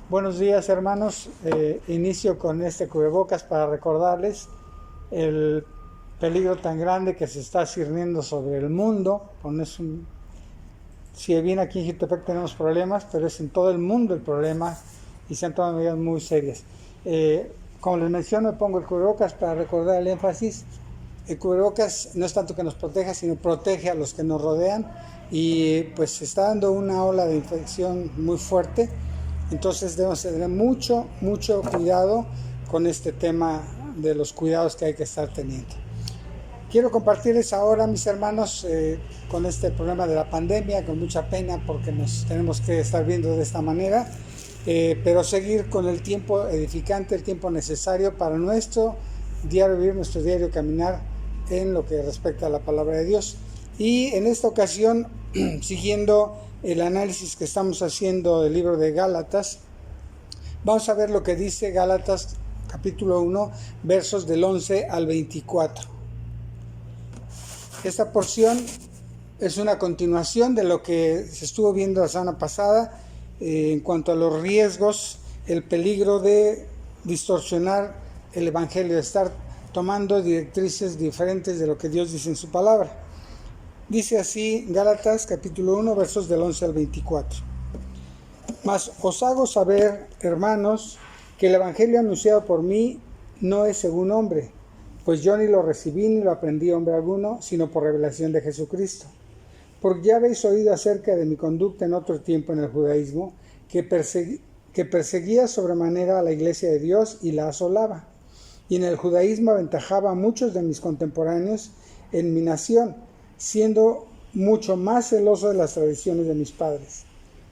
Buenos días, hermanos. Inicio con este cubrebocas para recordarles el peligro tan grande que se está cirniendo sobre el mundo. Si bien aquí en Jitepec tenemos problemas, pero es en todo el mundo el problema y se han tomado medidas muy serias. Como les menciono, me pongo el cubrebocas para recordar el énfasis. El cubrebocas no es tanto que nos proteja, sino protege a los que nos rodean y pues se está dando una ola de infección muy fuerte. Entonces debemos tener mucho cuidado con este tema de los cuidados que hay que estar teniendo. Quiero compartirles ahora, mis hermanos, con este problema de la pandemia, con mucha pena porque nos tenemos que estar viendo de esta manera, pero seguir con el tiempo edificante, el tiempo necesario para nuestro diario vivir, nuestro diario caminar en lo que respecta a la palabra de Dios. Y en esta ocasión, siguiendo el análisis que estamos haciendo del libro de Gálatas, vamos a ver lo que dice Gálatas capítulo 1, versos del 11 al 24. Esta porción es una continuación de lo que se estuvo viendo la semana pasada en cuanto a los riesgos, el peligro de distorsionar el evangelio, de estar tomando directrices diferentes de lo que Dios dice en su palabra. Dice así Gálatas capítulo 1 versos del 11 al 24. Mas os hago saber, hermanos, que el evangelio anunciado por mí no es según hombre, pues yo ni lo recibí ni lo aprendí hombre alguno, sino por revelación de Jesucristo. Porque ya habéis oído acerca de mi conducta en otro tiempo en el judaísmo, que perseguía sobremanera a la iglesia de Dios y la asolaba. Y en el judaísmo aventajaba a muchos de mis contemporáneos en mi nación, siendo mucho más celoso de las tradiciones de mis padres.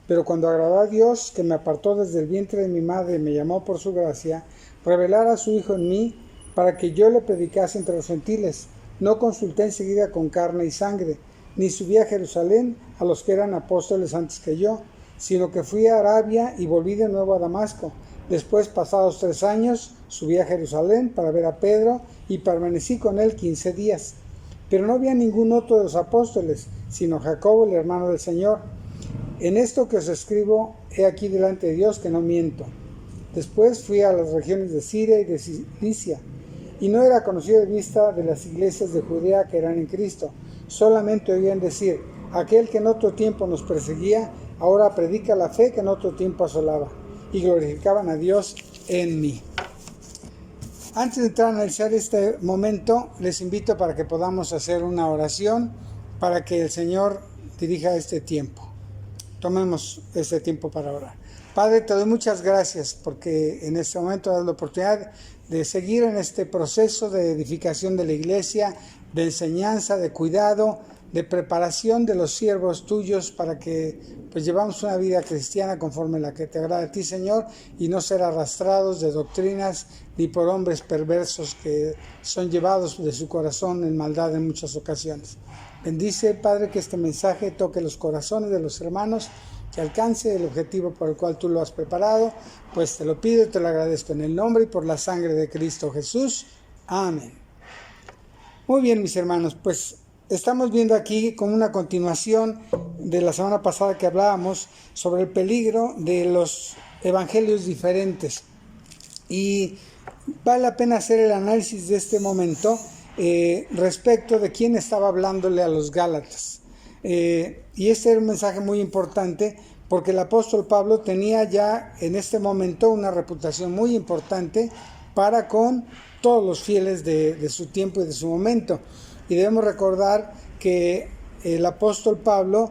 Pero cuando agradó a Dios, que me apartó desde el vientre de mi madre y me llamó por su gracia, revelara a su Hijo en mí, para que yo le predicase entre los gentiles, no consulté enseguida con carne y sangre, ni subí a Jerusalén a los que eran apóstoles antes que yo, sino que fui a Arabia y volví de nuevo a Damasco. Después, pasados 3 años, subí a Jerusalén para ver a Pedro y permanecí con él 15 días. Pero no había ningún otro de los apóstoles, sino Jacobo, el hermano del Señor. En esto que os escribo, he aquí delante de Dios que no miento. Después fui a las regiones de Siria y de Cilicia, y no era conocido de vista de las iglesias de Judea que eran en Cristo. Solamente oían decir, aquel que en otro tiempo nos perseguía, ahora predica la fe que en otro tiempo asolaba, y glorificaban a Dios en mí. Antes de entrar a analizar este momento, les invito para que podamos hacer una oración para que el Señor dirija este tiempo. Tomemos este tiempo para orar. Padre, te doy muchas gracias porque en este momento das la oportunidad de seguir en este proceso de edificación de la iglesia, de enseñanza, de cuidado, de preparación de los siervos tuyos para que pues llevamos una vida cristiana conforme la que te agrada a ti, Señor, y no ser arrastrados de doctrinas ni por hombres perversos que son llevados de su corazón en maldad en muchas ocasiones. Bendice, Padre, que este mensaje toque los corazones de los hermanos, que alcance el objetivo por el cual tú lo has preparado, pues te lo pido y te lo agradezco en el nombre y por la sangre de Cristo Jesús. Amén. Muy bien, mis hermanos, pues estamos viendo aquí como una continuación de la semana pasada que hablábamos sobre el peligro de los evangelios diferentes. Y vale la pena hacer el análisis de este momento respecto de quién estaba hablándole a los Gálatas. Y este era un mensaje muy importante porque el apóstol Pablo tenía ya en este momento una reputación muy importante para con todos los fieles de su tiempo y de su momento. Y debemos recordar que el apóstol Pablo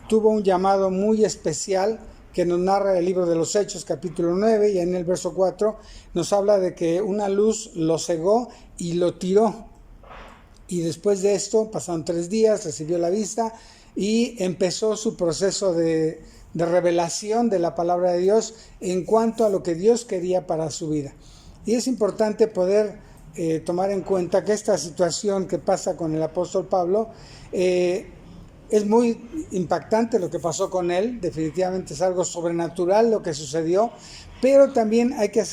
tuvo un llamado muy especial que nos narra el libro de los Hechos, capítulo 9, y en el verso 4 nos habla de que una luz lo cegó y lo tiró. Y después de esto, pasaron 3 días, recibió la vista y empezó su proceso de revelación de la palabra de Dios en cuanto a lo que Dios quería para su vida. Y es importante poder tomar en cuenta que esta situación que pasa con el apóstol Pablo es muy impactante lo que pasó con él, definitivamente es algo sobrenatural lo que sucedió, pero también hay que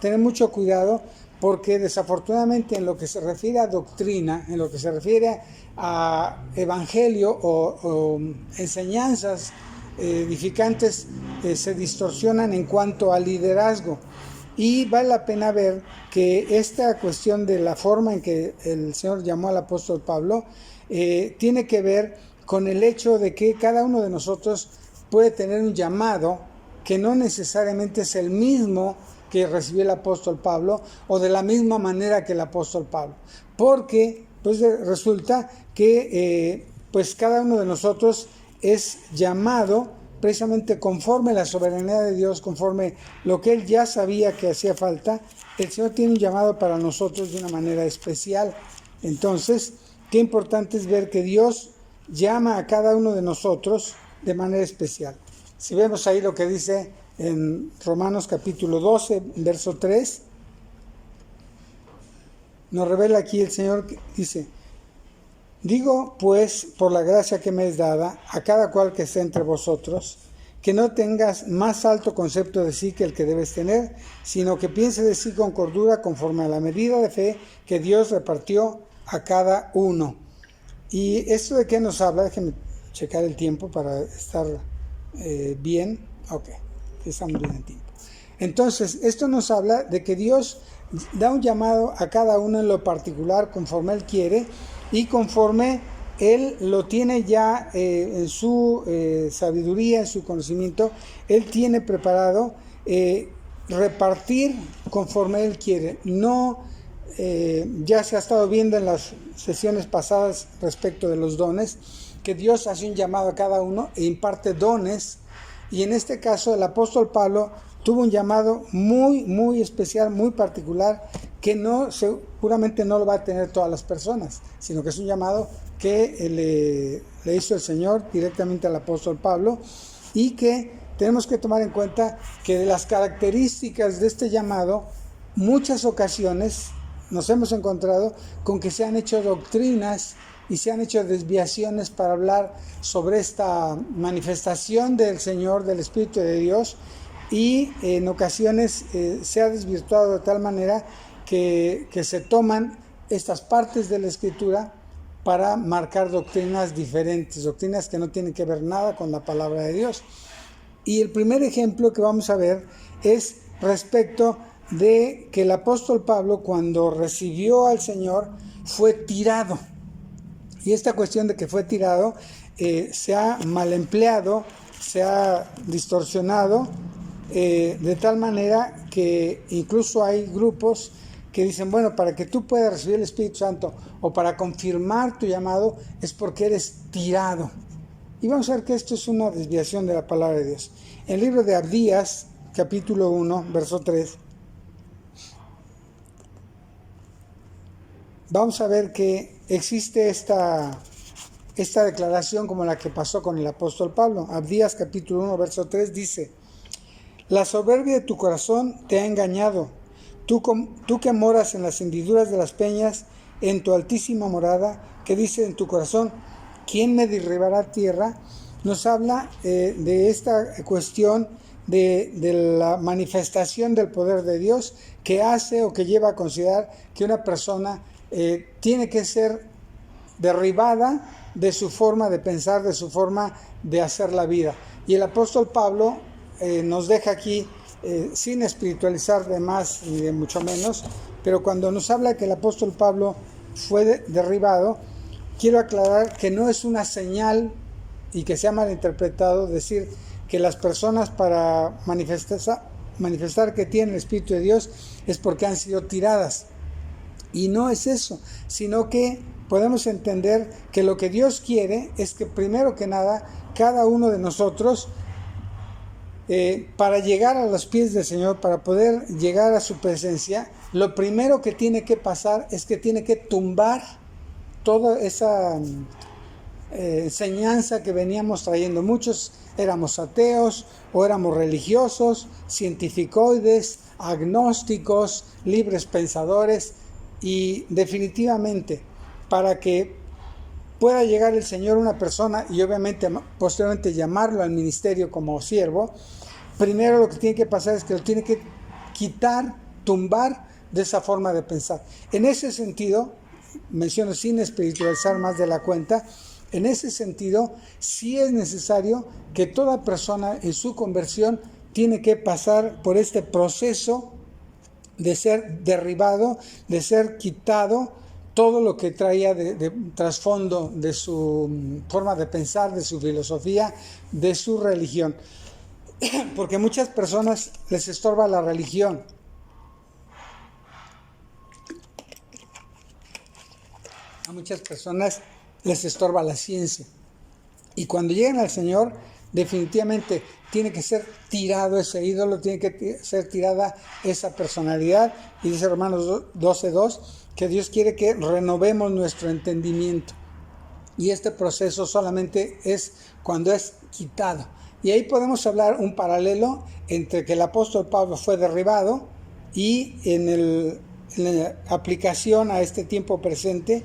tener mucho cuidado porque desafortunadamente en lo que se refiere a doctrina, en lo que se refiere a evangelio o enseñanzas edificantes se distorsionan en cuanto al liderazgo. Y vale la pena ver que esta cuestión de la forma en que el Señor llamó al apóstol Pablo tiene que ver con el hecho de que cada uno de nosotros puede tener un llamado que no necesariamente es el mismo que recibió el apóstol Pablo o de la misma manera que el apóstol Pablo, porque pues resulta que pues cada uno de nosotros es llamado precisamente conforme la soberanía de Dios, conforme lo que Él ya sabía que hacía falta. El Señor tiene un llamado para nosotros de una manera especial. Entonces, qué importante es ver que Dios llama a cada uno de nosotros de manera especial. Si vemos ahí lo que dice en Romanos capítulo 12, verso 3, nos revela aquí el Señor, dice: digo pues, por la gracia que me es dada, a cada cual que esté entre vosotros, que no tengas más alto concepto de sí que el que debes tener, sino que piense de sí con cordura, conforme a la medida de fe que Dios repartió a cada uno. ¿Y esto de qué nos habla? Déjenme checar el tiempo para estar bien. Ok, estamos bien en tiempo. Entonces, esto nos habla de que Dios da un llamado a cada uno en lo particular, conforme Él quiere y conforme Él lo tiene ya en su sabiduría, en su conocimiento. Él tiene preparado repartir conforme Él quiere. No, ya se ha estado viendo en las sesiones pasadas respecto de los dones, que Dios hace un llamado a cada uno e imparte dones. Y en este caso el apóstol Pablo tuvo un llamado muy especial, muy particular, que seguramente no lo va a tener todas las personas, sino que es un llamado que le hizo el Señor directamente al apóstol Pablo, y que tenemos que tomar en cuenta que de las características de este llamado, muchas ocasiones nos hemos encontrado con que se han hecho doctrinas y se han hecho desviaciones para hablar sobre esta manifestación del Señor, del Espíritu de Dios, y en ocasiones se ha desvirtuado de tal manera que se toman estas partes de la Escritura para marcar doctrinas diferentes, doctrinas que no tienen que ver nada con la palabra de Dios. Y el primer ejemplo que vamos a ver es respecto de que el apóstol Pablo, cuando recibió al Señor, fue tirado. Y esta cuestión de que fue tirado se ha mal empleado, se ha distorsionado de tal manera que incluso hay grupos que dicen, bueno, para que tú puedas recibir el Espíritu Santo o para confirmar tu llamado es porque eres tirado. Y vamos a ver que esto es una desviación de la palabra de Dios. En el libro de Abdías, capítulo 1, verso 3, vamos a ver que existe esta declaración como la que pasó con el apóstol Pablo. Abdías capítulo 1, verso 3 dice: la soberbia de tu corazón te ha engañado, tú que moras en las hendiduras de las peñas, en tu altísima morada, que dice en tu corazón, ¿quién me derribará a tierra? Nos habla de esta cuestión de la manifestación del poder de Dios, que hace o que lleva a considerar que una persona tiene que ser derribada de su forma de pensar, de su forma de hacer la vida. Y el apóstol Pablo nos deja aquí, sin espiritualizar de más ni de mucho menos, pero cuando nos habla que el apóstol Pablo fue derribado, quiero aclarar que no es una señal, y que se ha malinterpretado, decir que las personas para manifestar que tienen el Espíritu de Dios es porque han sido tiradas. Y no es eso, sino que podemos entender que lo que Dios quiere es que primero que nada, cada uno de nosotros, para llegar a los pies del Señor, para poder llegar a su presencia, lo primero que tiene que pasar es que tiene que tumbar toda esa enseñanza que veníamos trayendo. Muchos éramos ateos o éramos religiosos, cientificoides, agnósticos, libres pensadores, y definitivamente para que pueda llegar el Señor a una persona y obviamente posteriormente llamarlo al ministerio como siervo, primero lo que tiene que pasar es que lo tiene que quitar, tumbar de esa forma de pensar. En ese sentido, menciono sin espiritualizar más de la cuenta, En ese sentido, sí es necesario que toda persona en su conversión tiene que pasar por este proceso de ser derribado, de ser quitado todo lo que traía de trasfondo de su forma de pensar, de su filosofía, de su religión. Porque a muchas personas les estorba la religión. A muchas personas les estorba la ciencia. Y cuando llegan al Señor, definitivamente tiene que ser tirado ese ídolo, tiene que ser tirada esa personalidad. Y dice Romanos 12:2 que Dios quiere que renovemos nuestro entendimiento. Y este proceso solamente es cuando es quitado. Y ahí podemos hablar un paralelo entre que el apóstol Pablo fue derribado y en la aplicación a este tiempo presente,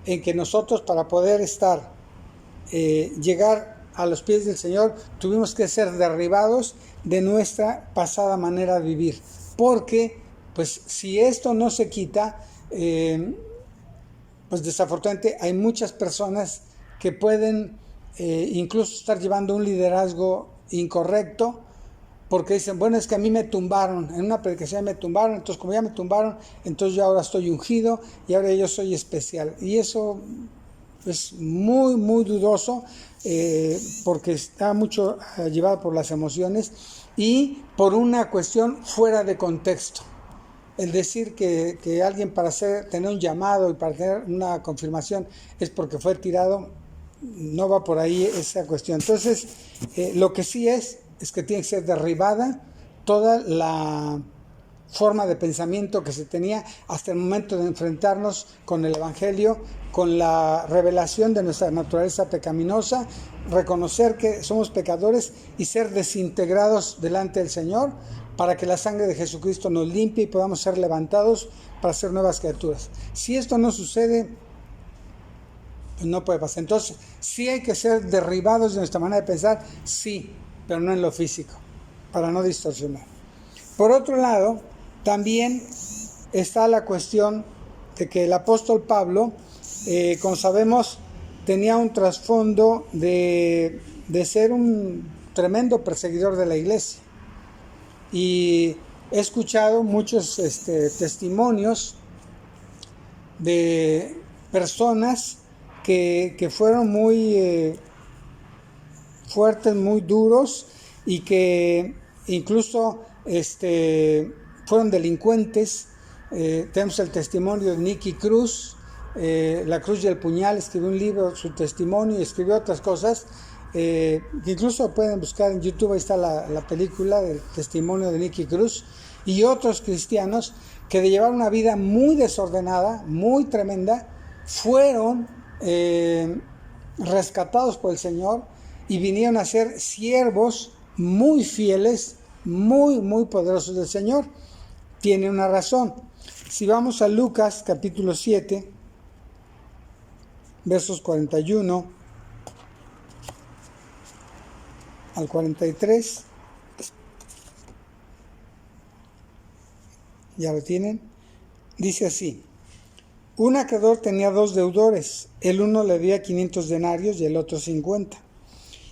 en que nosotros, para poder llegar a los pies del Señor, tuvimos que ser derribados de nuestra pasada manera de vivir. Porque, pues, si esto no se quita, pues desafortunadamente hay muchas personas que pueden incluso estar llevando un liderazgo incorrecto, porque dicen, bueno, es que a mí me tumbaron, en una predicación me tumbaron, entonces como ya me tumbaron, entonces yo ahora estoy ungido y ahora yo soy especial. Y eso es muy, muy dudoso, porque está mucho llevado por las emociones y por una cuestión fuera de contexto. El decir que alguien para tener un llamado y para tener una confirmación es porque fue tirado, no va por ahí esa cuestión. Entonces, lo que sí es que tiene que ser derribada toda la forma de pensamiento que se tenía hasta el momento de enfrentarnos con el Evangelio, con la revelación de nuestra naturaleza pecaminosa, reconocer que somos pecadores y ser desintegrados delante del Señor, para que la sangre de Jesucristo nos limpie y podamos ser levantados para ser nuevas criaturas. Si esto no sucede, pues no puede pasar. Entonces, sí hay que ser derribados de nuestra manera de pensar, sí, pero no en lo físico, para no distorsionar. Por otro lado, también está la cuestión de que el apóstol Pablo, como sabemos, tenía un trasfondo de ser un tremendo perseguidor de la iglesia. Y he escuchado muchos testimonios de personas que fueron muy fuertes, muy duros, y que incluso fueron delincuentes. Tenemos el testimonio de Nicky Cruz, La Cruz y el Puñal, escribió un libro, su testimonio, y escribió otras cosas. Que incluso pueden buscar en YouTube, ahí está la película del testimonio de Nicky Cruz, y otros cristianos que de llevar una vida muy desordenada, muy tremenda, fueron rescatados por el Señor y vinieron a ser siervos muy fieles, muy, muy poderosos del Señor. Tiene una razón. Si vamos a Lucas capítulo 7, versos 41 al 43, ¿ya lo tienen? Dice así: un acreedor tenía 2 deudores, el uno le debía 500 denarios y el otro 50,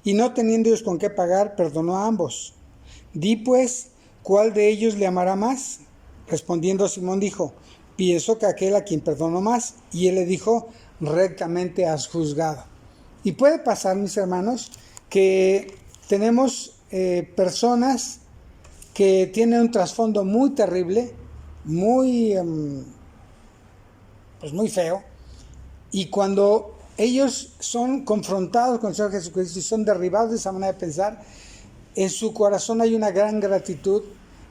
y no teniendo ellos con qué pagar, perdonó a ambos. Di pues, ¿cuál de ellos le amará más? Respondiendo Simón dijo, pienso que aquel a quien perdonó más. Y él le dijo, rectamente has juzgado. Y puede pasar, mis hermanos, que tenemos personas que tienen un trasfondo muy terrible, muy feo, y cuando ellos son confrontados con el Señor Jesucristo y son derribados de esa manera de pensar, en su corazón hay una gran gratitud,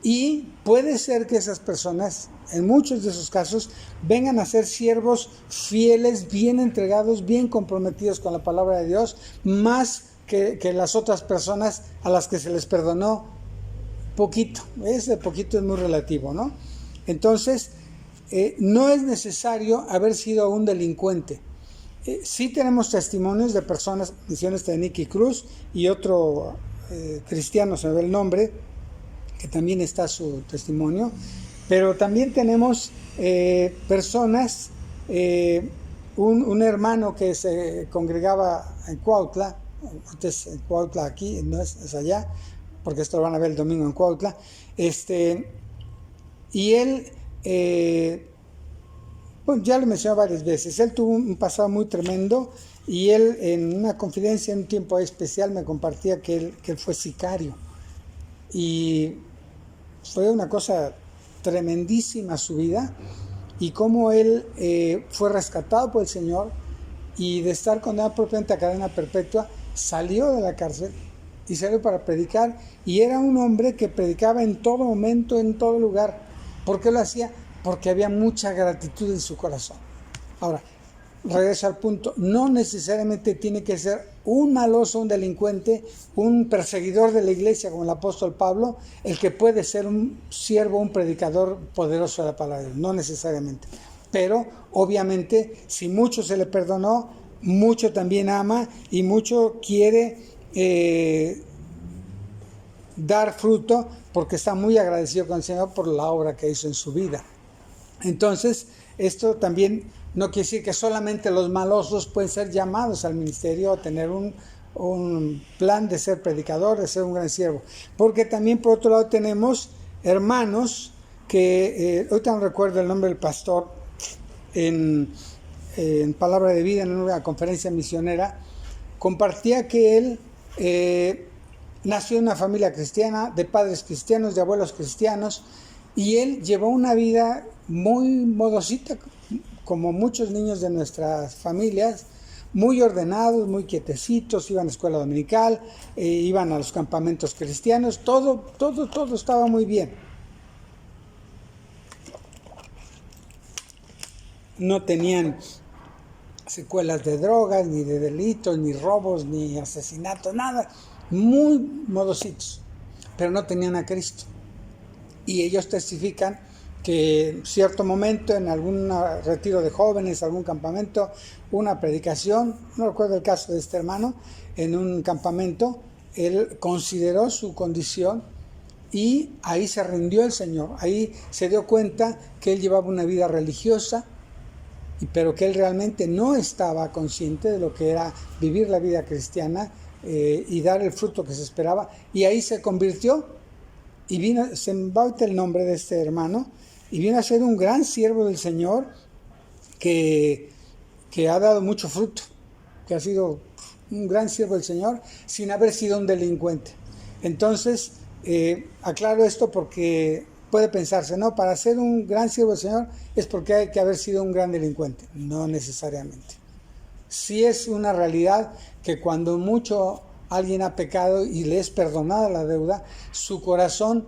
y puede ser que esas personas, en muchos de esos casos, vengan a ser siervos fieles, bien entregados, bien comprometidos con la palabra de Dios, más que las otras personas a las que se les perdonó poquito. Ese poquito es muy relativo, ¿no? Entonces, no es necesario haber sido un delincuente. Sí tenemos testimonios de personas, mencioné de Nicky Cruz y otro cristiano, se me ve el nombre, que también está su testimonio, pero también tenemos personas un hermano que se congregaba en Cuautla, antes en Cuautla aquí, no es allá, porque esto lo van a ver el domingo en Cuautla, y él, bueno, ya lo mencioné varias veces, él tuvo un pasado muy tremendo, y él en una confidencia en un tiempo especial me compartía que él fue sicario, y fue una cosa tremendísima su vida, y cómo él fue rescatado por el Señor, y de estar condenado propiamente a cadena perpetua, salió de la cárcel y salió para predicar, y era un hombre que predicaba en todo momento, en todo lugar. ¿Por qué lo hacía? Porque había mucha gratitud en su corazón. Ahora, regreso al punto, no necesariamente tiene que ser un maloso, un delincuente, un perseguidor de la iglesia como el apóstol Pablo, el que puede ser un siervo, un predicador poderoso de la palabra de Dios, no necesariamente. Pero obviamente si mucho se le perdonó, mucho también ama y mucho quiere dar fruto porque está muy agradecido con el Señor por la obra que hizo en su vida. Entonces, esto también no quiere decir que solamente los malosos pueden ser llamados al ministerio a tener un plan de ser predicador, de ser un gran siervo. Porque también por otro lado tenemos hermanos que, ahorita no recuerdo el nombre del pastor, en Palabra de Vida, en una conferencia misionera, compartía que él nació en una familia cristiana, de padres cristianos, de abuelos cristianos, y él llevó una vida muy modosita, como muchos niños de nuestras familias, muy ordenados, muy quietecitos, iban a la escuela dominical, iban a los campamentos cristianos, todo estaba muy bien. No tenían secuelas de drogas, ni de delitos, ni robos, ni asesinatos, nada, muy modositos, pero no tenían a Cristo. Y ellos testifican que en cierto momento, en algún retiro de jóvenes, algún campamento, una predicación, no recuerdo el caso de este hermano, en un campamento, él consideró su condición y ahí se rindió al Señor, ahí se dio cuenta que él llevaba una vida religiosa, pero que él realmente no estaba consciente de lo que era vivir la vida cristiana y dar el fruto que se esperaba, y ahí se convirtió y vino, se me va el nombre de este hermano, y vino a ser un gran siervo del Señor que ha dado mucho fruto, que ha sido un gran siervo del Señor sin haber sido un delincuente. Entonces, aclaro esto porque puede pensarse, no, para ser un gran siervo del Señor es porque hay que haber sido un gran delincuente. No necesariamente. Sí es una realidad que cuando mucho alguien ha pecado y le es perdonada la deuda, su corazón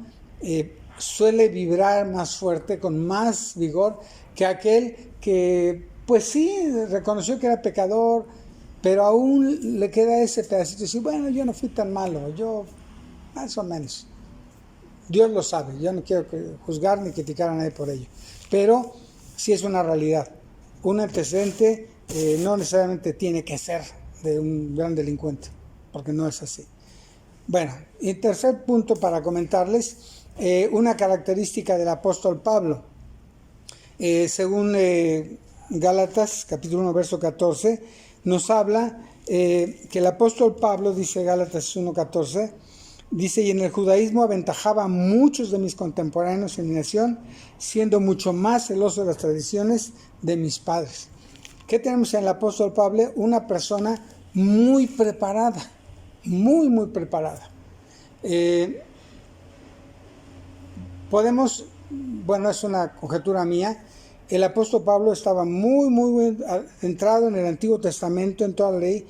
suele vibrar más fuerte, con más vigor que aquel que, pues sí, reconoció que era pecador, pero aún le queda ese pedacito de decir, bueno, yo no fui tan malo, yo más o menos. Dios lo sabe, yo no quiero juzgar ni criticar a nadie por ello, pero sí es una realidad. Un antecedente no necesariamente tiene que ser de un gran delincuente, porque no es así. Bueno, y tercer punto para comentarles, una característica del apóstol Pablo. Según Gálatas, capítulo 1, verso 14, nos habla que el apóstol Pablo, dice Gálatas 1:14, dice, y en el judaísmo aventajaba a muchos de mis contemporáneos en mi nación, siendo mucho más celoso de las tradiciones de mis padres. ¿Qué tenemos en el apóstol Pablo? Una persona muy preparada, muy preparada. Podemos, bueno, es una conjetura mía, el apóstol Pablo estaba muy entrado en el Antiguo Testamento, en toda la ley,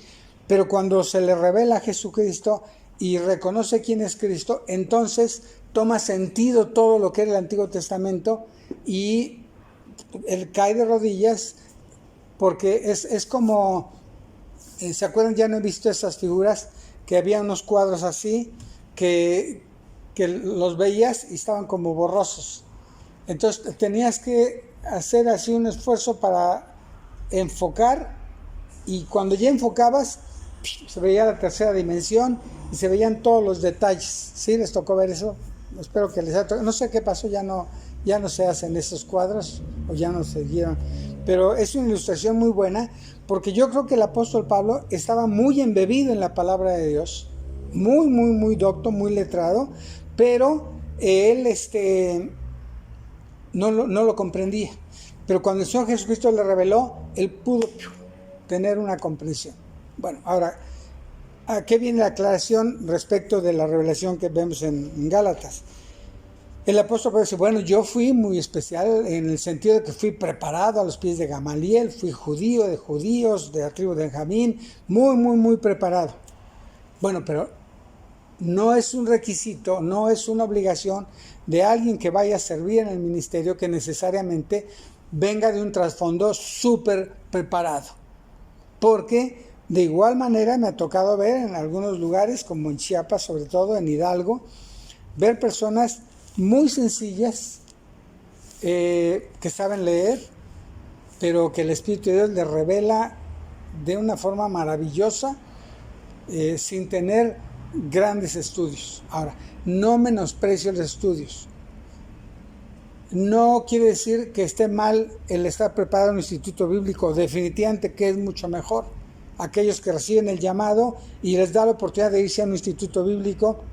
pero cuando se le revela a Jesucristo y reconoce quién es Cristo, entonces toma sentido todo lo que era el Antiguo Testamento y él cae de rodillas, porque es como, ¿se acuerdan? Ya no he visto esas figuras, que había unos cuadros así, que los veías y estaban como borrosos. Entonces tenías que hacer así un esfuerzo para enfocar, y cuando ya enfocabas, se veía la tercera dimensión y se veían todos los detalles. ¿Sí les tocó ver eso? Espero que les haya tocado. No sé qué pasó, ya no se hacen esos cuadros o ya no se dieron. pero es una ilustración muy buena porque yo creo que el apóstol Pablo estaba muy embebido en la palabra de Dios, muy docto, muy letrado, pero él no lo comprendía. Pero cuando el Señor Jesucristo le reveló, él pudo tener una comprensión. Bueno, ahora, ¿a qué viene la aclaración respecto de la revelación que vemos en Gálatas? El apóstol Pablo dice, bueno, yo fui muy especial en el sentido de que fui preparado a los pies de Gamaliel, fui judío de judíos, de la tribu de Benjamín, muy preparado. Bueno, pero no es un requisito, no es una obligación de alguien que vaya a servir en el ministerio que necesariamente venga de un trasfondo súper preparado. Porque de igual manera me ha tocado ver en algunos lugares, como en Chiapas, sobre todo en Hidalgo, ver personas muy sencillas que saben leer, pero que el Espíritu de Dios les revela de una forma maravillosa, sin tener grandes estudios. Ahora, no menosprecio los estudios. No quiere decir que esté mal el estar preparado en un instituto bíblico, definitivamente que es mucho mejor. Aquellos que reciben el llamado y les da la oportunidad de irse a un instituto bíblico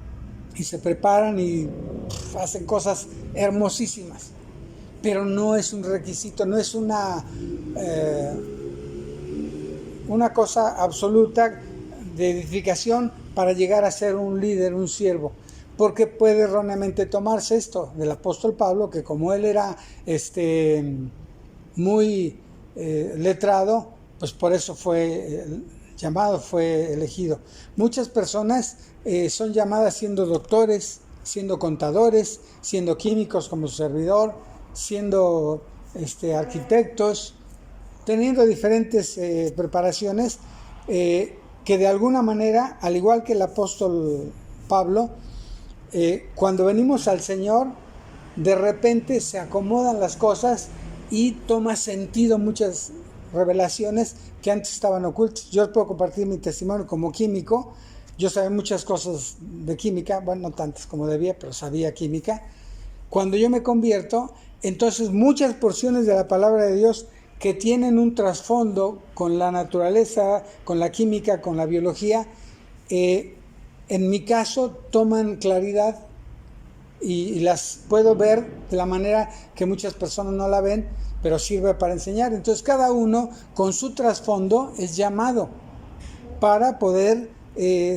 y se preparan y hacen cosas hermosísimas, pero no es un requisito, no es una cosa absoluta de edificación para llegar a ser un líder, un siervo, porque puede erróneamente tomarse esto del apóstol Pablo, que como él era muy letrado, pues por eso fue llamado, fue elegido. Muchas personas son llamadas siendo doctores, siendo contadores, siendo químicos como su servidor, siendo arquitectos, teniendo diferentes preparaciones que de alguna manera, al igual que el apóstol Pablo, cuando venimos al Señor, de repente se acomodan las cosas y toma sentido muchas revelaciones que antes estaban ocultas. Yo puedo compartir mi testimonio como químico. Yo sabía muchas cosas de química, bueno, no tantas como debía, pero sabía química. Cuando yo me convierto, entonces muchas porciones de la palabra de Dios que tienen un trasfondo con la naturaleza, con la química, con la biología, en mi caso toman claridad y las puedo ver de la manera que muchas personas no la ven, pero sirve para enseñar. Entonces cada uno con su trasfondo es llamado para poder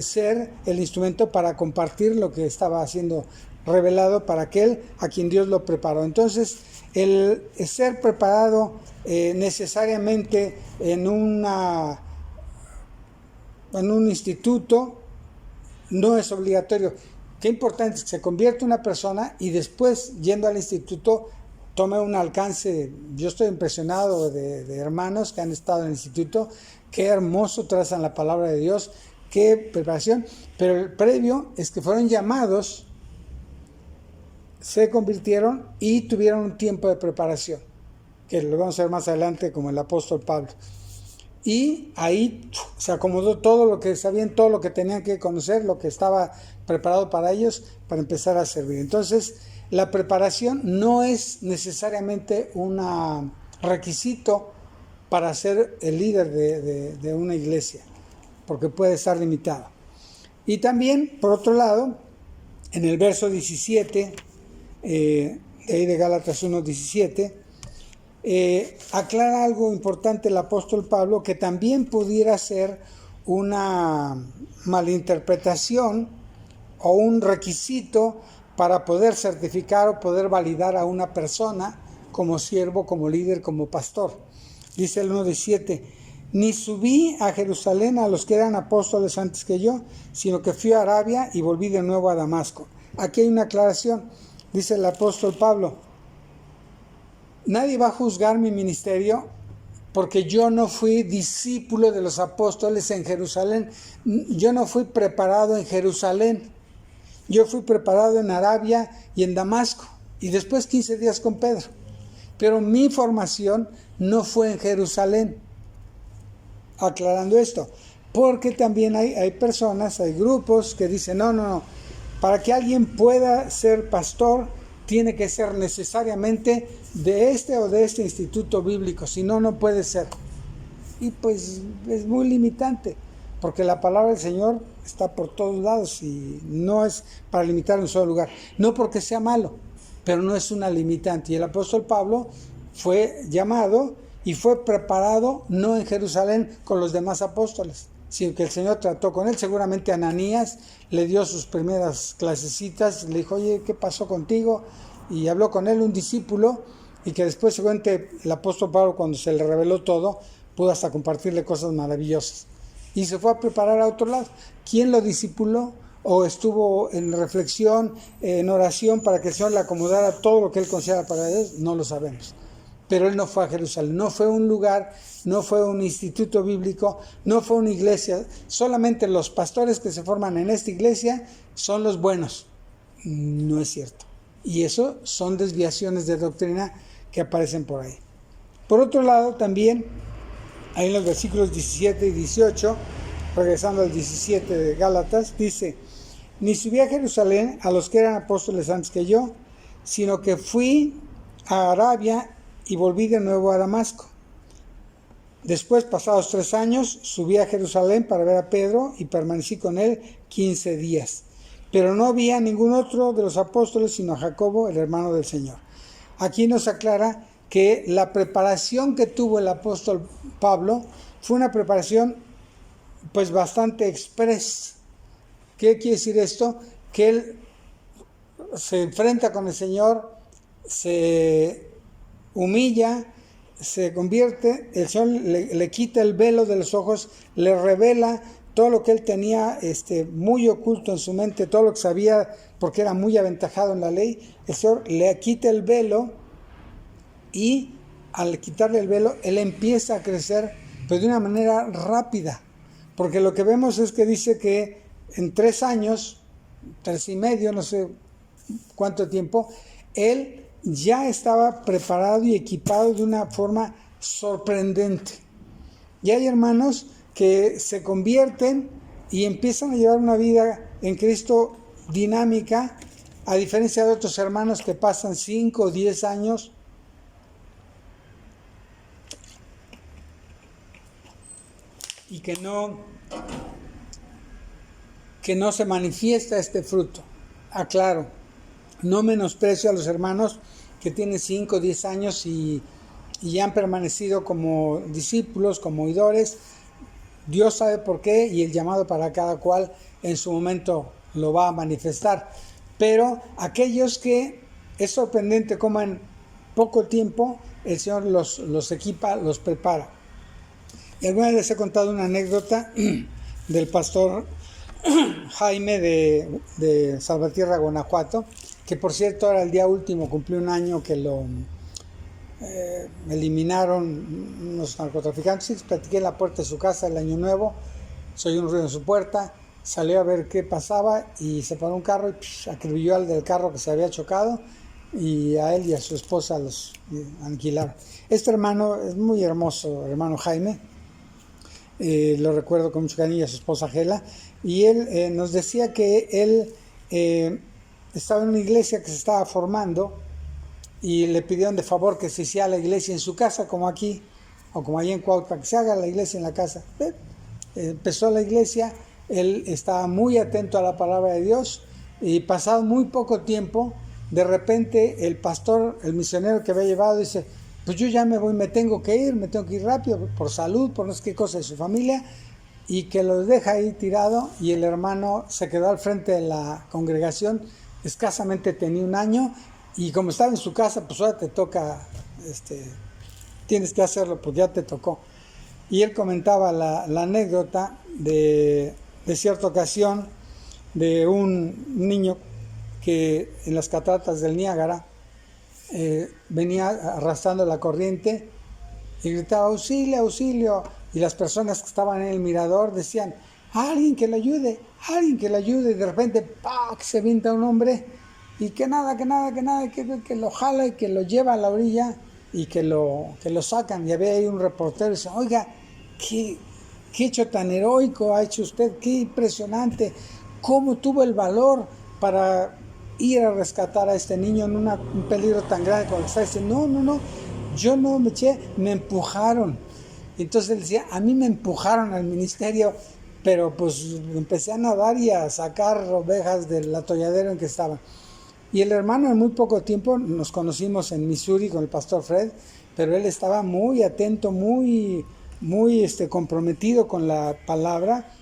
ser el instrumento para compartir lo que estaba siendo revelado para aquel a quien Dios lo preparó. Entonces el ser preparado necesariamente en un instituto no es obligatorio. Qué importante es que se convierta una persona y después, yendo al instituto, tome un alcance. Yo estoy impresionado de hermanos que han estado en el instituto. Qué hermoso trazan la palabra de Dios, qué preparación. Pero el previo es que fueron llamados, se convirtieron y tuvieron un tiempo de preparación, que lo vamos a ver más adelante como el apóstol Pablo. Y ahí se acomodó todo lo que sabían, todo lo que tenían que conocer, lo que estaba preparado para ellos, para empezar a servir. Entonces, la preparación no es necesariamente un requisito para ser el líder de una iglesia, porque puede estar limitado. Y también, por otro lado, en el verso 17, de ahí de Gálatas 1:17, aclara algo importante el apóstol Pablo, que también pudiera ser una malinterpretación o un requisito para poder certificar o poder validar a una persona como siervo, como líder, como pastor. Dice el 1:17, ni subí a Jerusalén a los que eran apóstoles antes que yo, sino que fui a Arabia y volví de nuevo a Damasco. Aquí hay una aclaración, dice el apóstol Pablo: nadie va a juzgar mi ministerio porque yo no fui discípulo de los apóstoles en Jerusalén. Yo no fui preparado en Jerusalén. Yo fui preparado en Arabia y en Damasco. Y después 15 días con Pedro. Pero mi formación no fue en Jerusalén. Aclarando esto. Porque también hay personas, hay grupos que dicen, no. Para que alguien pueda ser pastor, tiene que ser necesariamente de este o de este instituto bíblico, si no, no puede ser. Y pues es muy limitante, porque la palabra del Señor está por todos lados y no es para limitar en un solo lugar. No porque sea malo, pero no es una limitante. Y el apóstol Pablo fue llamado y fue preparado no en Jerusalén con los demás apóstoles, sino que el Señor trató con él. Seguramente Ananías le dio sus primeras clasecitas, le dijo, oye, ¿qué pasó contigo? Y habló con él un discípulo, y que después seguramente el apóstol Pablo, cuando se le reveló todo, pudo hasta compartirle cosas maravillosas. Y se fue a preparar a otro lado. ¿Quién lo discipuló? ¿O estuvo en reflexión, en oración, para que el Señor le acomodara todo lo que él considera para Dios? No lo sabemos. Pero él no fue a Jerusalén, no fue un lugar, no fue un instituto bíblico, no fue una iglesia. Solamente los pastores que se forman en esta iglesia son los buenos. No es cierto. Y eso son desviaciones de doctrina que aparecen por ahí. Por otro lado, también, ahí en los versículos 17 y 18, regresando al 17 de Gálatas, dice, ni subí a Jerusalén a los que eran apóstoles antes que yo, sino que fui a Arabia y volví de nuevo a Damasco. Después, pasados 3 años, subí a Jerusalén para ver a Pedro y permanecí con él 15 días. Pero no vi a ningún otro de los apóstoles, sino a Jacobo, el hermano del Señor. Aquí nos aclara que la preparación que tuvo el apóstol Pablo fue una preparación pues bastante express. ¿Qué quiere decir esto? Que él se enfrenta con el Señor, se humilla, se convierte, el Señor le quita el velo de los ojos, le revela todo lo que él tenía muy oculto en su mente, todo lo que sabía porque era muy aventajado en la ley. El Señor le quita el velo y al quitarle el velo, él empieza a crecer, pero de una manera rápida, porque lo que vemos es que dice que en 3 años, 3 y medio, no sé cuánto tiempo, él ya estaba preparado y equipado de una forma sorprendente. Y hay hermanos que se convierten y empiezan a llevar una vida en Cristo dinámica, a diferencia de otros hermanos que pasan 5 o 10 años y que no se manifiesta este fruto. Aclaro, no menosprecio a los hermanos que tienen 5 o 10 años y han permanecido como discípulos, como oidores. Dios sabe por qué y el llamado para cada cual en su momento lo va a manifestar. Pero aquellos que es sorprendente cómo en poco tiempo el Señor los equipa, los prepara. Y alguna vez les he contado una anécdota del pastor Jaime de Salvatierra, Guanajuato, que por cierto era el día último, cumplió un año que lo eliminaron unos narcotraficantes. Platiqué en la puerta de su casa el año nuevo, se oyó un ruido en su puerta, salió a ver qué pasaba y se paró un carro y acribilló al del carro que se había chocado, y a él y a su esposa los aniquilaron. Este hermano es muy hermoso, hermano Jaime, lo recuerdo con mucho cariño, a su esposa Gela, y él nos decía que él estaba en una iglesia que se estaba formando y le pidieron de favor que se hiciera la iglesia en su casa, como aquí, o como allí en Cuautla, que se haga la iglesia en la casa. Empezó la iglesia, él estaba muy atento a la palabra de Dios, y pasado muy poco tiempo, de repente el pastor, el misionero que había llevado, dice, pues yo ya me voy, me tengo que ir rápido, por salud, por no sé qué cosa de su familia, y que los deja ahí tirado, y el hermano se quedó al frente de la congregación, escasamente tenía 1 año, y como estaba en su casa, pues ahora te toca, tienes que hacerlo, pues ya te tocó. Y él comentaba la anécdota de cierta ocasión de un niño que en las cataratas del Niágara venía arrastrando la corriente y gritaba, auxilio, auxilio, y las personas que estaban en el mirador decían, alguien que lo ayude, y de repente ¡pah!, que se avienta un hombre y que lo jala y que lo lleva a la orilla y que lo sacan. Y había ahí un reportero y dice, oiga, qué hecho tan heroico ha hecho usted, qué impresionante, cómo tuvo el valor para ir a rescatar a este niño en un peligro tan grande como el que está diciendo, no, yo no me eché, me empujaron. Entonces él decía, a mí me empujaron al ministerio, pero pues empecé a nadar y a sacar ovejas del atolladero en que estaban. Y el hermano en muy poco tiempo, nos conocimos en Missouri con el pastor Fred, pero él estaba muy atento, muy comprometido con la palabra,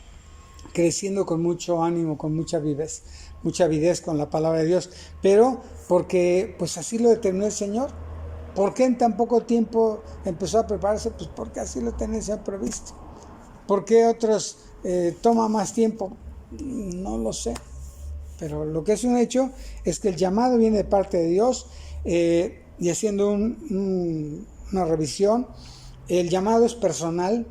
creciendo con mucho ánimo, con mucha avidez con la palabra de Dios, pero porque pues así lo determinó el Señor. ¿Por qué en tan poco tiempo empezó a prepararse? Pues porque así lo tenía el Señor previsto. ¿Por qué otros toma más tiempo? No lo sé. Pero lo que es un hecho es que el llamado viene de parte de Dios, y haciendo una revisión, el llamado es personal,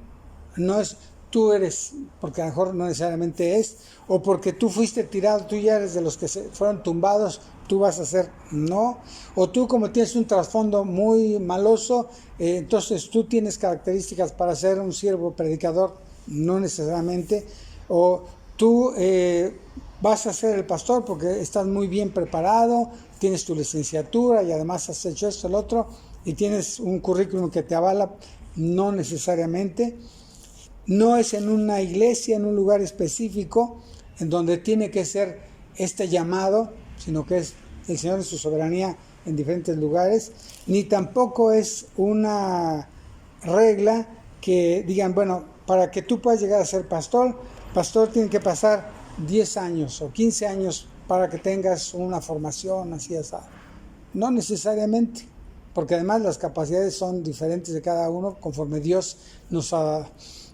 no es tú eres, porque a lo mejor no necesariamente es, o porque tú fuiste tirado, tú ya eres de los que fueron tumbados, tú vas a ser, no, o tú como tienes un trasfondo muy maloso, entonces tú tienes características para ser un siervo predicador, no necesariamente, o tú vas a ser el pastor porque estás muy bien preparado, tienes tu licenciatura y además has hecho esto, el otro, y tienes un currículum que te avala, no necesariamente. No es en una iglesia, en un lugar específico, en donde tiene que ser este llamado, sino que es el Señor en su soberanía en diferentes lugares, ni tampoco es una regla que digan, bueno, para que tú puedas llegar a ser pastor tiene que pasar 10 años o 15 años para que tengas una formación así así. No necesariamente, porque además las capacidades son diferentes de cada uno conforme Dios nos ha dado.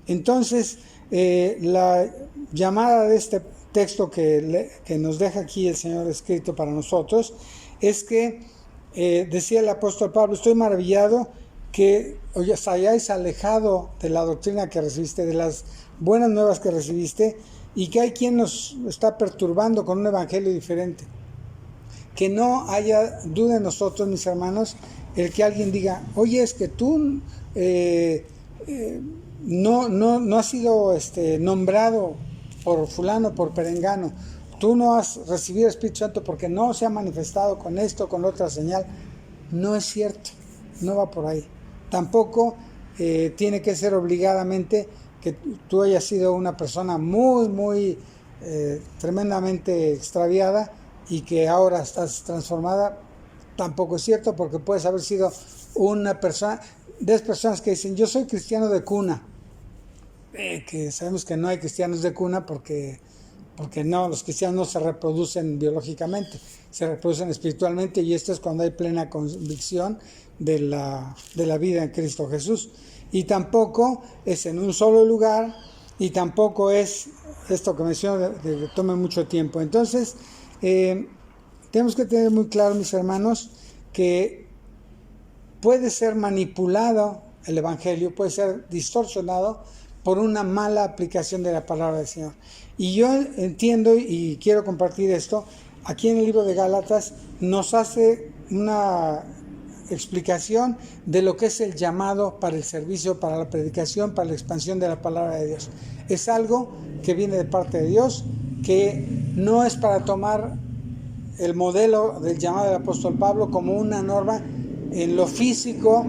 Entonces, la llamada de este texto que nos deja aquí el Señor escrito para nosotros es que, decía el apóstol Pablo, estoy maravillado que os hayáis alejado de la doctrina que recibiste, de las buenas nuevas que recibiste, y que hay quien nos está perturbando con un evangelio diferente. Que no haya duda en nosotros, mis hermanos, el que alguien diga, oye, es que tú no has sido nombrado por fulano, por perengano, tú no has recibido el Espíritu Santo porque no se ha manifestado con esto, con otra señal. No es cierto, no va por ahí. Tampoco tiene que ser obligadamente que tú hayas sido una persona muy tremendamente extraviada y que ahora estás transformada. Tampoco es cierto, porque puedes haber sido una persona, de esas personas que dicen, yo soy cristiano de cuna, que sabemos que no hay cristianos de cuna porque no, los cristianos no se reproducen biológicamente, se reproducen espiritualmente, y esto es cuando hay plena convicción de la vida en Cristo Jesús. Y tampoco es en un solo lugar, y tampoco es esto que menciono de que tome mucho tiempo. Entonces, tenemos que tener muy claro, mis hermanos, que puede ser manipulado el Evangelio, puede ser distorsionado por una mala aplicación de la palabra del Señor. Y yo entiendo y quiero compartir esto. Aquí en el libro de Gálatas nos hace una explicación de lo que es el llamado para el servicio, para la predicación, para la expansión de la palabra de Dios. Es algo que viene de parte de Dios, que no es para tomar el modelo del llamado del apóstol Pablo como una norma en lo físico,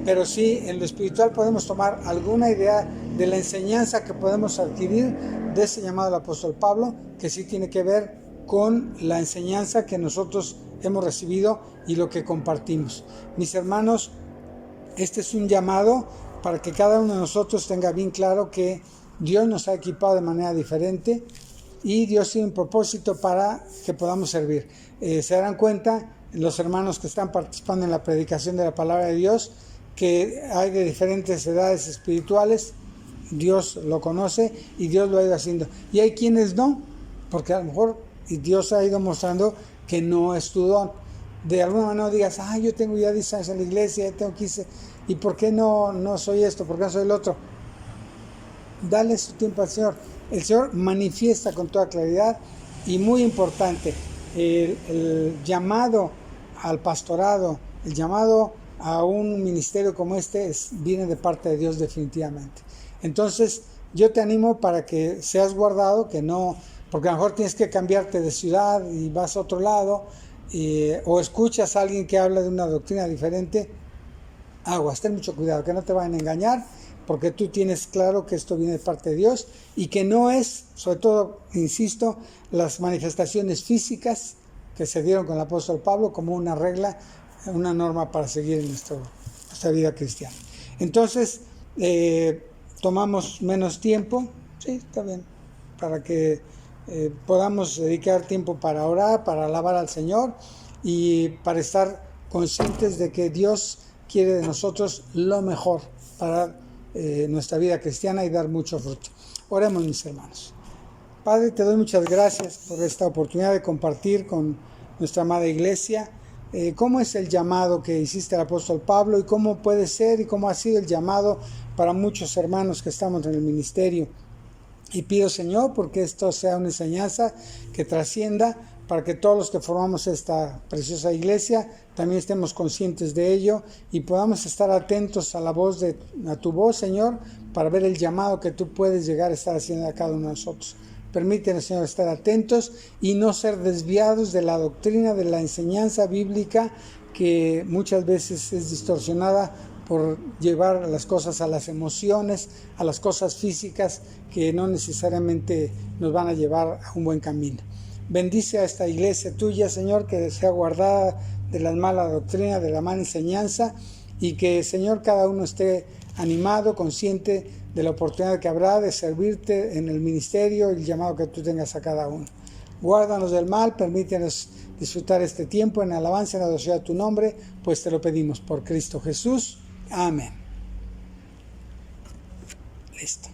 pero sí en lo espiritual podemos tomar alguna idea de la enseñanza que podemos adquirir de ese llamado del apóstol Pablo, que sí tiene que ver con la enseñanza que nosotros hemos recibido y lo que compartimos. Mis hermanos, este es un llamado para que cada uno de nosotros tenga bien claro que Dios nos ha equipado de manera diferente y Dios tiene un propósito para que podamos servir. Se darán cuenta los hermanos que están participando en la predicación de la palabra de Dios que hay de diferentes edades espirituales. Dios lo conoce y Dios lo ha ido haciendo. Y hay quienes no, porque a lo mejor Dios ha ido mostrando que no es tu don. De alguna manera digas, yo tengo ya 10 años en la iglesia, ya tengo 15, ¿y por qué no soy esto? ¿Por qué no soy el otro? Dale su tiempo al Señor. El Señor manifiesta con toda claridad, y muy importante, el llamado al pastorado, el llamado a un ministerio como este viene de parte de Dios definitivamente. Entonces yo te animo para que seas guardado, que no porque a lo mejor tienes que cambiarte de ciudad y vas a otro lado, o escuchas a alguien que habla de una doctrina diferente. Aguas, ten mucho cuidado, que no te vayan a engañar, porque tú tienes claro que esto viene de parte de Dios y que no es, sobre todo, insisto, las manifestaciones físicas que se dieron con el apóstol Pablo como una regla, una norma para seguir en nuestra vida cristiana. Entonces, tomamos menos tiempo, sí, está bien, para que podamos dedicar tiempo para orar, para alabar al Señor y para estar conscientes de que Dios quiere de nosotros lo mejor para nuestra vida cristiana y dar mucho fruto. Oremos, mis hermanos. Padre, te doy muchas gracias por esta oportunidad de compartir con nuestra amada iglesia cómo es el llamado que hiciste al apóstol Pablo y cómo puede ser y cómo ha sido el llamado para muchos hermanos que estamos en el ministerio. Y pido, Señor, porque esto sea una enseñanza que trascienda, para que todos los que formamos esta preciosa iglesia también estemos conscientes de ello y podamos estar atentos a tu voz, Señor, para ver el llamado que tú puedes llegar a estar haciendo a cada uno de nosotros. Permítenos, Señor, estar atentos y no ser desviados de la doctrina, de la enseñanza bíblica, que muchas veces es distorsionada por llevar las cosas a las emociones, a las cosas físicas, que no necesariamente nos van a llevar a un buen camino. Bendice a esta iglesia tuya, Señor, que sea guardada de la mala doctrina, de la mala enseñanza, y que, Señor, cada uno esté animado, consciente de la oportunidad que habrá de servirte en el ministerio y el llamado que tú tengas a cada uno. Guárdanos del mal, permítenos disfrutar este tiempo en alabanza y en adoración a tu nombre, pues te lo pedimos por Cristo Jesús. Amén. Listo.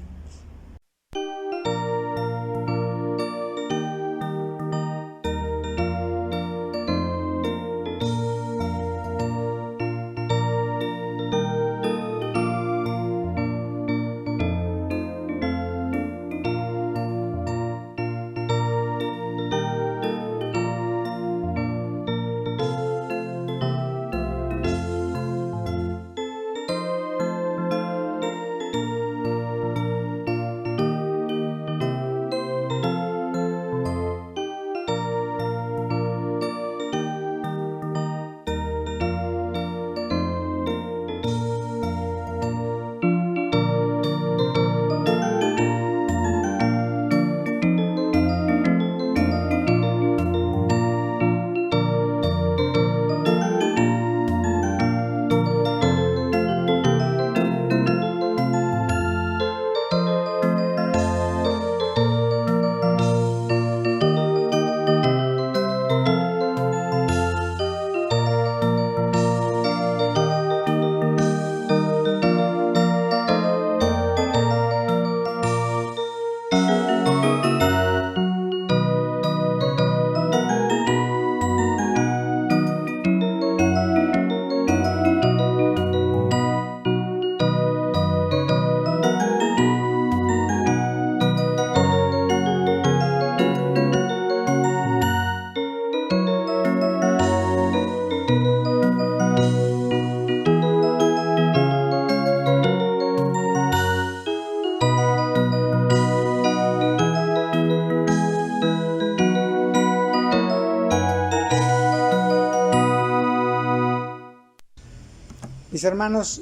Mis hermanos,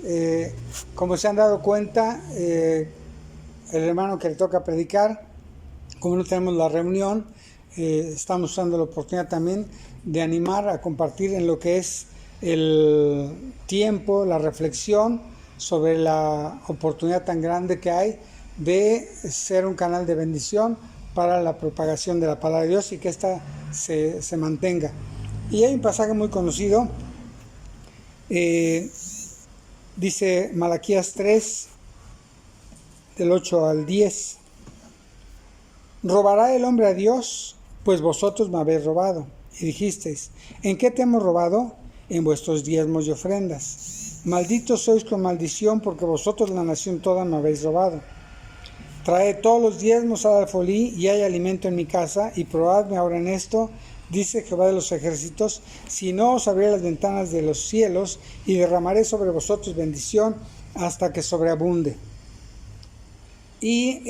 como se han dado cuenta, el hermano que le toca predicar, como no tenemos la reunión, estamos usando la oportunidad también de animar a compartir en lo que es el tiempo, la reflexión sobre la oportunidad tan grande que hay de ser un canal de bendición para la propagación de la palabra de Dios y que ésta se mantenga. Y hay un pasaje muy conocido, dice Malaquías 3, del 8 al 10. ¿Robará el hombre a Dios? Pues vosotros me habéis robado. Y dijisteis, ¿en qué te hemos robado? En vuestros diezmos y ofrendas. Malditos sois con maldición, porque vosotros la nación toda me habéis robado. Traed todos los diezmos al alfolí, y hay alimento en mi casa, y probadme ahora en esto, dice Jehová de los ejércitos, si no os abriré las ventanas de los cielos, y derramaré sobre vosotros bendición hasta que sobreabunde. Y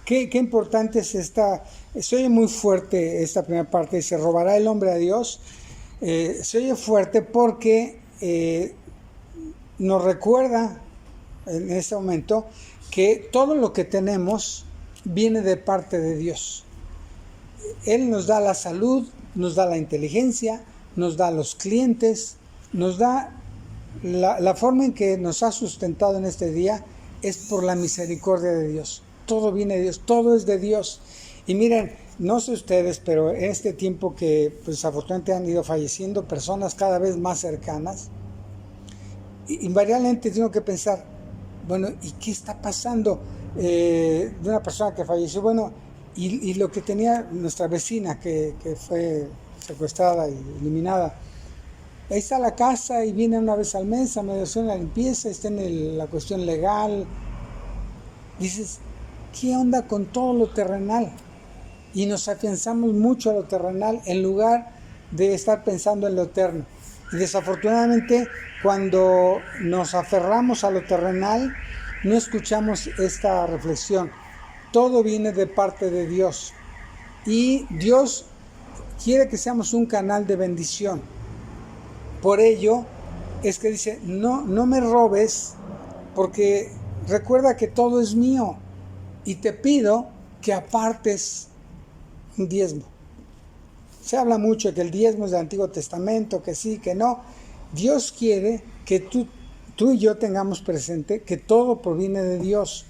¿qué qué importante es esta. Se oye muy fuerte esta primera parte, dice, ¿robará el hombre a Dios? Se oye fuerte porque nos recuerda en este momento que todo lo que tenemos viene de parte de Dios. Él nos da la salud, nos da la inteligencia, nos da los clientes, nos da la forma en que nos ha sustentado en este día es por la misericordia de Dios. Todo viene de Dios, todo es de Dios. Y miren, no sé ustedes, pero en este tiempo que pues, desafortunadamente han ido falleciendo personas cada vez más cercanas, invariablemente tengo que pensar, bueno, ¿y qué está pasando de una persona que falleció? Bueno, y lo que tenía nuestra vecina que fue secuestrada y eliminada. Ahí está la casa y viene una vez al mes a mediación la limpieza, está en la cuestión legal. Dices, ¿qué onda con todo lo terrenal? Y nos afianzamos mucho a lo terrenal en lugar de estar pensando en lo eterno. Y desafortunadamente, cuando nos aferramos a lo terrenal, no escuchamos esta reflexión. Todo viene de parte de Dios. Y Dios quiere que seamos un canal de bendición. Por ello es que dice, no me robes, porque recuerda que todo es mío. Y te pido que apartes un diezmo. Se habla mucho de que el diezmo es del Antiguo Testamento, que sí, que no. Dios quiere que tú y yo tengamos presente que todo proviene de Dios.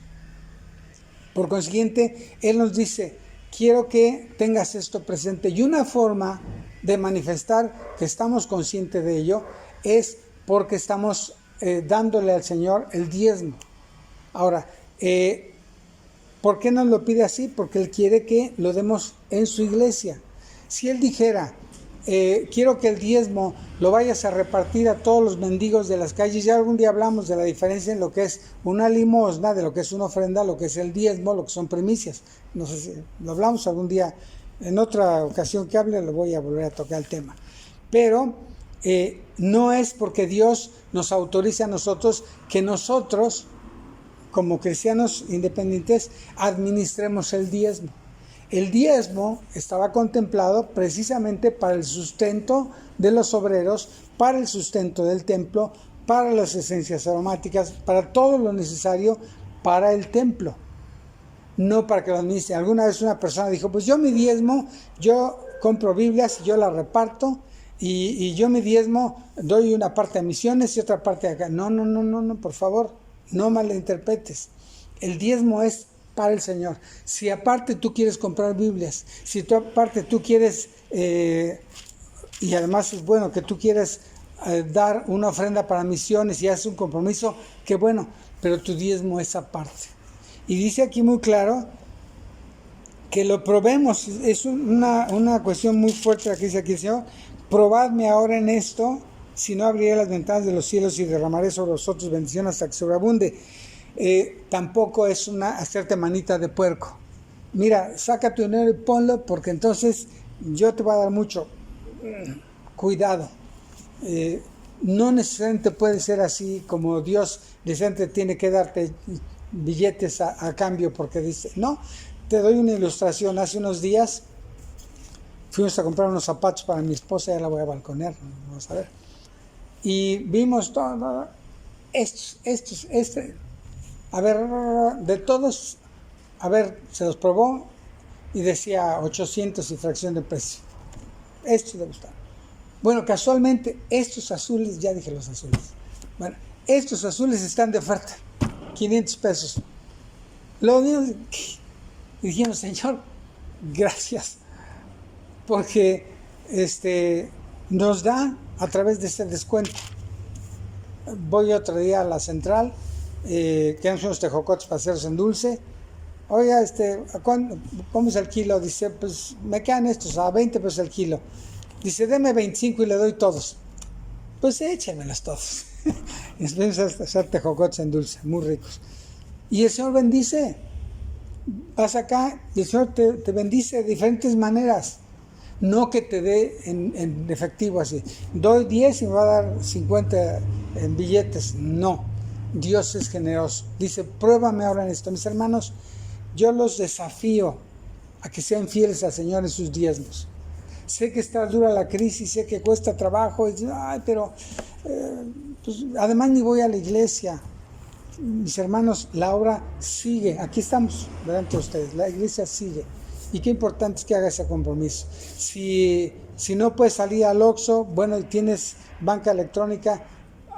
Por consiguiente, Él nos dice, quiero que tengas esto presente. Y una forma de manifestar que estamos conscientes de ello es porque estamos dándole al Señor el diezmo. Ahora, ¿por qué nos lo pide así? Porque Él quiere que lo demos en su iglesia. Si Él dijera, quiero que el diezmo lo vayas a repartir a todos los mendigos de las calles, ya algún día hablamos de la diferencia en lo que es una limosna, de lo que es una ofrenda, lo que es el diezmo, lo que son primicias. No sé si lo hablamos algún día, en otra ocasión que hable, lo voy a volver a tocar el tema. Pero no es porque Dios nos autorice a nosotros que nosotros, como cristianos independientes, administremos el diezmo. El diezmo estaba contemplado precisamente para el sustento de los obreros, para el sustento del templo, para las esencias aromáticas, para todo lo necesario para el templo. No para que lo administren. Alguna vez una persona dijo, pues yo mi diezmo, yo compro Biblias, yo las reparto y yo mi diezmo doy una parte a misiones y otra parte acá. No, por favor, no malinterpretes. El diezmo es para el Señor. Si aparte tú quieres comprar Biblias, si tú aparte tú quieres, y además es bueno que tú quieres dar una ofrenda para misiones y haces un compromiso, qué bueno, pero tu diezmo es aparte. Y dice aquí muy claro que lo probemos, es una cuestión muy fuerte la que dice aquí el Señor, probadme ahora en esto, si no abriré las ventanas de los cielos y derramaré sobre vosotros bendición hasta que sobreabunde. Tampoco es hacerte manita de puerco. Mira, saca tu dinero y ponlo porque entonces yo te voy a dar mucho. Cuidado. No necesariamente puede ser así como Dios necesariamente tiene que darte billetes a cambio porque dice, no, te doy una ilustración. Hace unos días fuimos a comprar unos zapatos para mi esposa, ya la voy a balconear, vamos a ver. Y vimos todo, estos, a ver, de todos, a ver, se los probó y decía 800 y fracción de precio. Estos le gustaron. Bueno, casualmente, estos azules, ya dije los azules. Bueno, estos azules están de oferta, 500 pesos. Lo vimos y dijimos, Señor, gracias, porque nos da a través de este descuento. Voy otro día a la central, queremos unos tejocotes para hacerlos en dulce. Oiga, ¿cómo es el kilo? Dice, pues me quedan estos a 20 pesos el kilo. Dice, deme 25 y le doy todos. Pues échemelos todos. Y después a hacer tejocotes en dulce, muy ricos. Y el Señor bendice. Vas acá y el Señor te bendice de diferentes maneras. No que te dé en efectivo así. Doy 10 y me va a dar 50 en billetes. No. Dios es generoso. Dice, pruébame ahora en esto. Mis hermanos, yo los desafío a que sean fieles al Señor en sus diezmos. Sé que está dura la crisis, sé que cuesta trabajo, y, pero pues, además ni voy a la iglesia. Mis hermanos, la obra sigue, aquí estamos delante de ustedes, la iglesia sigue. Y qué importante es que haga ese compromiso. Si no puedes salir al Oxxo, bueno, y tienes banca electrónica,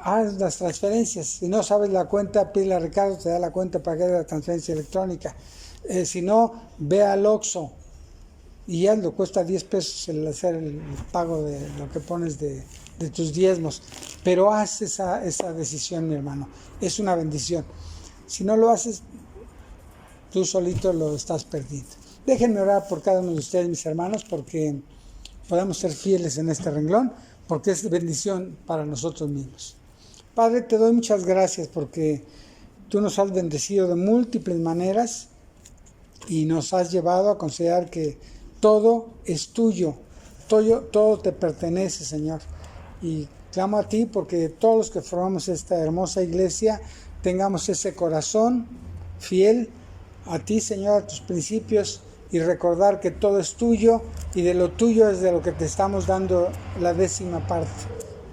haz las transferencias. Si no sabes la cuenta, pídele a Ricardo, te da la cuenta para que haga la transferencia electrónica. Si no, ve al Oxxo y hazlo, cuesta 10 pesos el hacer el pago de lo que pones de tus diezmos. Pero haz esa decisión, mi hermano. Es una bendición. Si no lo haces, tú solito lo estás perdiendo. Déjenme orar por cada uno de ustedes, mis hermanos, porque podamos ser fieles en este renglón, porque es bendición para nosotros mismos. Padre, te doy muchas gracias porque tú nos has bendecido de múltiples maneras y nos has llevado a considerar que todo es tuyo, todo te pertenece, Señor. Y clamo a ti porque todos los que formamos esta hermosa iglesia tengamos ese corazón fiel a ti, Señor, a tus principios, y recordar que todo es tuyo y de lo tuyo es de lo que te estamos dando la 10ª parte.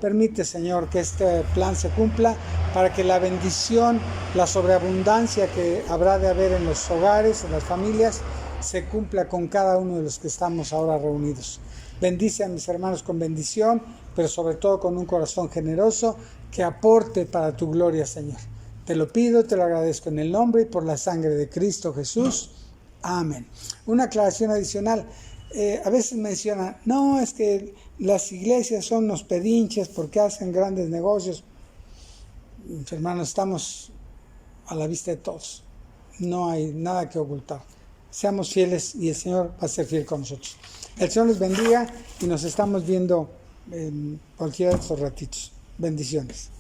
Permite, Señor, que este plan se cumpla para que la bendición, la sobreabundancia que habrá de haber en los hogares, en las familias, se cumpla con cada uno de los que estamos ahora reunidos. Bendice a mis hermanos con bendición, pero sobre todo con un corazón generoso que aporte para tu gloria, Señor. Te lo pido, te lo agradezco en el nombre y por la sangre de Cristo Jesús. Amén. Una aclaración adicional. A veces mencionan, no, es que las iglesias son unos pedinches porque hacen grandes negocios. Hermanos, estamos a la vista de todos. No hay nada que ocultar. Seamos fieles y el Señor va a ser fiel con nosotros. El Señor les bendiga y nos estamos viendo en cualquiera de estos ratitos. Bendiciones.